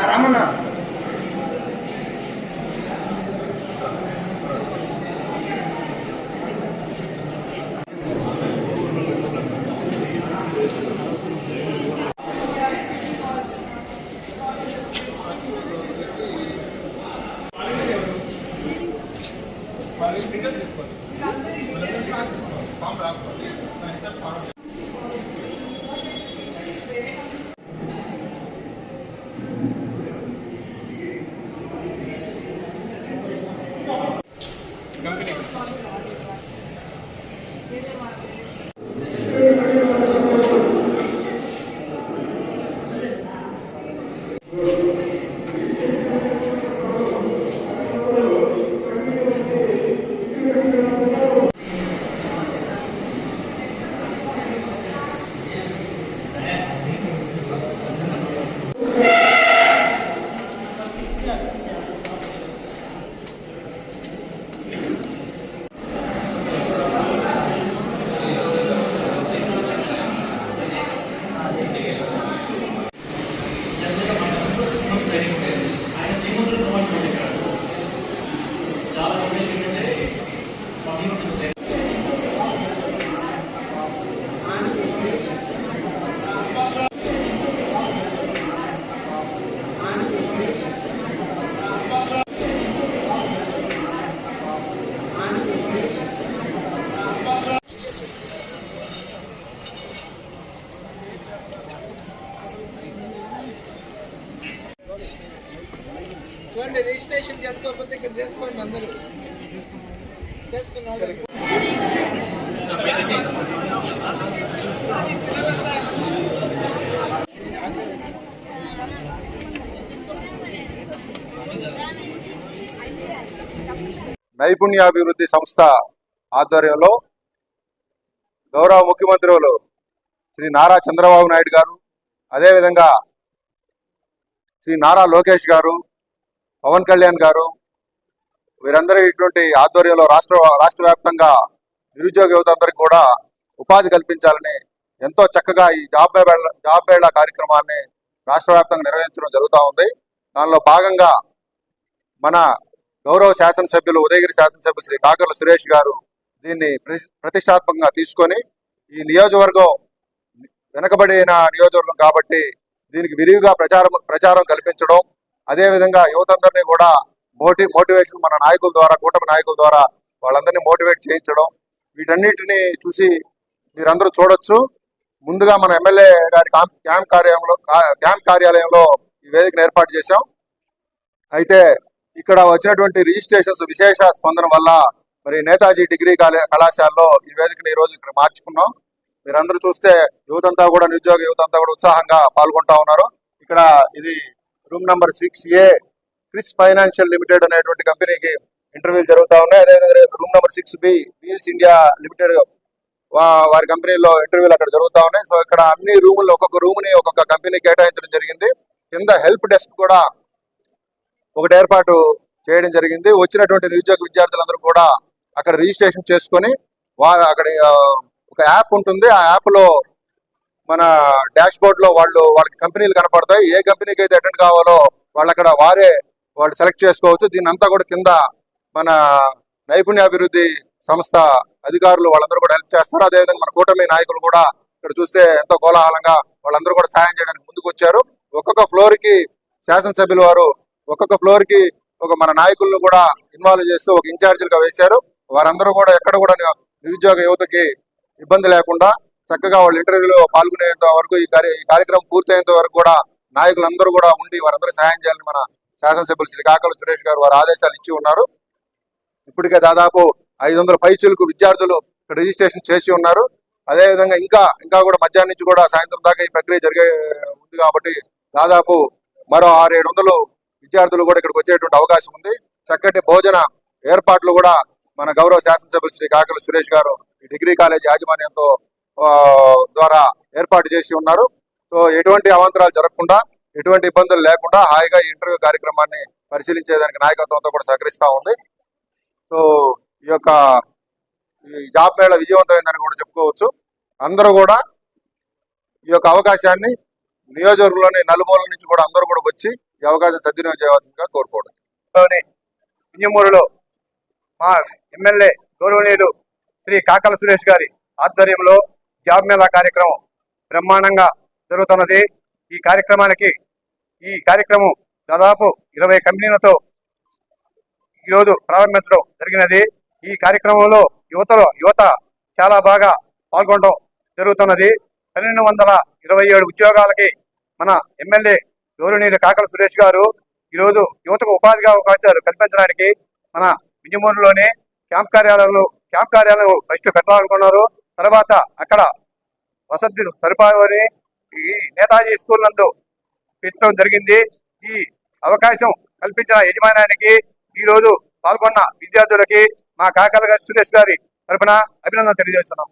Ramanna registration చేసుకోకపోతే ఇక్కడ చేసుకోండి అందరూ చేసుకున్న నైపుణ్యాభివృద్ధి సంస్థ ఆధ్వర్యంలో గౌరవ ముఖ్యమంత్రులు శ్రీ నారా చంద్రబాబు నాయుడు గారు, అదేవిధంగా శ్రీ నారా లోకేష్ గారు, పవన్ కళ్యాణ్ గారు, వీరందరూ ఇటువంటి ఆధ్వర్యంలో రాష్ట్ర వ్యాప్తంగా నిరుద్యోగ యువత అందరికీ కూడా ఉపాధి కల్పించాలని ఎంతో చక్కగా ఈ జాబ్ మేళా కార్యక్రమాన్ని రాష్ట్ర వ్యాప్తంగా నిర్వహించడం జరుగుతూ ఉంది. దానిలో భాగంగా మన గౌరవ శాసనసభ్యులు ఉదయగిరి శాసనసభ్యులు శ్రీ కాకర్ల సురేష్ గారు దీన్ని ప్రతిష్టాత్మకంగా తీసుకొని ఈ నియోజకవర్గం వెనకబడిన నియోజకవర్గం కాబట్టి దీనికి విరివిగా ప్రచారం కల్పించడం, అదేవిధంగా యువతందరినీ కూడా మోటివేషన్ మన నాయకుల ద్వారా, కూటమి నాయకుల ద్వారా వాళ్ళందరినీ మోటివేట్ చేయించడం, వీటన్నిటిని చూసి మీరందరూ చూడొచ్చు. ముందుగా మన ఎమ్మెల్యే గారి క్యాంప్ కార్యాలయంలో ఈ వేదికను ఏర్పాటు చేశాం. అయితే ఇక్కడ వచ్చినటువంటి రిజిస్ట్రేషన్స్ విశేష స్పందన వల్ల మరి నేతాజీ డిగ్రీ కళాశాలలో ఈ వేదికను ఈ రోజు ఇక్కడ మార్చుకున్నాం. మీరందరూ చూస్తే యువతంతా కూడా, నిరుద్యోగ యువతంతా కూడా ఉత్సాహంగా పాల్గొంటా ఉన్నారు. ఇక్కడ ఇది room number 6A Chris financial limited అనేటువంటి కంపెనీకి ఇంటర్వ్యూలు జరుగుతూ ఉన్నాయి. అదేవిధంగా room number 6B wheels India limited వారి కంపెనీలో ఇంటర్వ్యూలు అక్కడ జరుగుతూ ఉన్నాయి. సో ఇక్కడ అన్ని రూముల్లో ఒక్కొక్క రూమ్ని ఒక్కొక్క కంపెనీ కేటాయించడం జరిగింది. కింద హెల్ప్ డెస్క్ కూడా ఒకటి ఏర్పాటు చేయడం జరిగింది. వచ్చినటువంటి నిరుద్యోగ విద్యార్థులందరూ కూడా అక్కడ రిజిస్ట్రేషన్ చేసుకొని వారు అక్కడ ఒక యాప్ ఉంటుంది. ఆ యాప్లో మన డాష్ బోర్డ్లో వాళ్ళకి కంపెనీలు కనపడతాయి. ఏ కంపెనీకి అయితే అటెండ్ కావాలో వాళ్ళు సెలెక్ట్ చేసుకోవచ్చు. దీన్ని అంతా కూడా కింద మన నైపుణ్యాభివృద్ధి సంస్థ అధికారులు వాళ్ళందరూ కూడా హెల్ప్ చేస్తారు. అదేవిధంగా మన కూటమి నాయకులు కూడా ఇక్కడ చూస్తే ఎంతో కోలాహలంగా వాళ్ళందరూ కూడా సాయం చేయడానికి ముందుకు వచ్చారు. ఒక్కొక్క ఫ్లోర్కి శాసనసభ్యులు వారు ఒక్కొక్క ఫ్లోర్కి ఒక మన నాయకులను కూడా ఇన్వాల్వ్ చేస్తూ ఒక ఇన్ఛార్జీలుగా వేశారు. వారందరూ కూడా ఎక్కడ కూడా నిరుద్యోగ యువతకి ఇబ్బంది లేకుండా చక్కగా వాళ్ళు ఇంటర్వ్యూలో పాల్గొనేంత వరకు ఈ కార్యక్రమం పూర్తయ్యేంత వరకు కూడా నాయకులందరూ కూడా ఉండి వారందరూ సహాయం చేయాలని మన శాసనసభ్యులు శ్రీ కాకర్ల సురేష్ గారు వారు ఆదేశాలు ఇచ్చి ఉన్నారు. ఇప్పటికే దాదాపు 500 పైచిలకు విద్యార్థులు ఇక్కడ రిజిస్ట్రేషన్ చేసి ఉన్నారు. అదేవిధంగా ఇంకా కూడా మధ్యాహ్నం నుంచి కూడా సాయంత్రం దాకా ఈ ప్రక్రియ జరిగే ఉంది కాబట్టి దాదాపు మరో 600-700 విద్యార్థులు కూడా ఇక్కడికి వచ్చేటువంటి అవకాశం ఉంది. చక్కటి భోజన ఏర్పాట్లు కూడా మన గౌరవ శాసనసభ్యులు శ్రీ కాకర్ల సురేష్ గారు ఈ డిగ్రీ కాలేజ్ యాజమాన్యంతో ద్వారా ఏర్పాటు చేసి ఉన్నారు. సో ఎటువంటి అవాంతరాలు జరగకుండా ఎటువంటి ఇబ్బందులు లేకుండా హాయిగా ఈ ఇంటర్వ్యూ కార్యక్రమాన్ని పరిశీలించేదానికి నాయకత్వంతో కూడా సహకరిస్తూ ఉంది. సో ఈ యొక్క ఈ జాబ్ మేళ విజయవంతమైందని కూడా చెప్పుకోవచ్చు. అందరూ కూడా ఈ యొక్క అవకాశాన్ని నియోజకవర్గంలోని నలుమూలల నుంచి కూడా అందరూ కూడా వచ్చి ఈ అవకాశం సద్వినియోగం చేయవలసిందిగా కోరుకోవడం. వింజమూరులో మా ఎమ్మెల్యే గౌరవనీయులు శ్రీ కాకల సురేష్ గారి ఆధ్వర్యంలో జాబ్ మేళా కార్యక్రమం బ్రహ్మాండంగా జరుగుతున్నది. ఈ కార్యక్రమం దాదాపు 20 కంపెనీలతో ఈరోజు ప్రారంభించడం జరిగినది. ఈ కార్యక్రమంలో యువత చాలా బాగా పాల్గొనడం జరుగుతున్నది. 1227 ఉద్యోగాలకి మన ఎమ్మెల్యే గౌరవనీయులు కాకల సురేష్ గారు ఈరోజు యువతకు ఉపాధి అవకాశాలు కల్పించడానికి మన వింజమూరులోనే క్యాంప్ కార్యాలయాలు ఫస్ట్ పెట్టాలనుకున్నారు. తర్వాత అక్కడ వసతి సరిపాలని ఈ నేతాజీ స్కూల్ నందు పెట్టడం జరిగింది. ఈ అవకాశం కల్పించిన యజమానానికి ఈ రోజు పాల్గొన్న విద్యార్థులకి మా కాకల సురేష్ గారి తరఫున అభినందనలు తెలియజేస్తున్నాం.